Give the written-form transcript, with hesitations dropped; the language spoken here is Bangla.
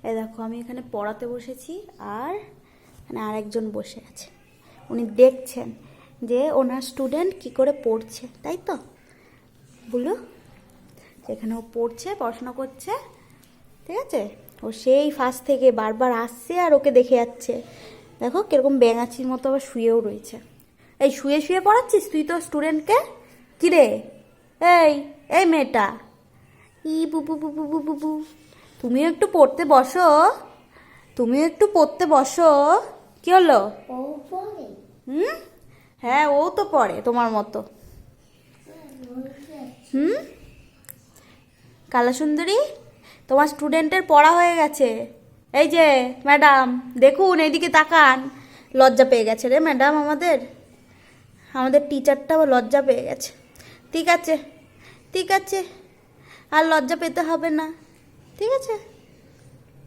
এই দেখো আমি এখানে পড়াতে বসেছি আর এখানে আরেকজন বসে আছে, উনি দেখছেন যে ওনার স্টুডেন্ট কি করে পড়ছে, তাই তো বলো। যেখানে ও পড়ছে, পড়াশোনা করছে, ঠিক আছে, ও সেই ফার্স্ট থেকে বারবার আসছে আর ওকে দেখে যাচ্ছে। দেখো কিরকম ব্যাঙাচির মতো আবার শুয়েও রয়েছে। এই শুয়ে শুয়ে পড়াচ্ছিস তুই তো স্টুডেন্টকে? কিরে এই এই মেয়েটা, ই বুবু বুবু বুবু বুবু, তুমিও একটু পড়তে বসো, তুমিও একটু পড়তে বসো। কি হলো? হুম, হ্যাঁ ও তো পড়ে তোমার মতো। হুম, কালা সুন্দরী, তোমার স্টুডেন্টের পড়া হয়ে গেছে। এই যে ম্যাডাম দেখুন, এইদিকে তাকান। লজ্জা পেয়ে গেছে রে ম্যাডাম, আমাদের আমাদের টিচারটাও লজ্জা পেয়ে গেছে। ঠিক আছে ঠিক আছে, আর লজ্জা পেতে হবে না, ঠিক আছে।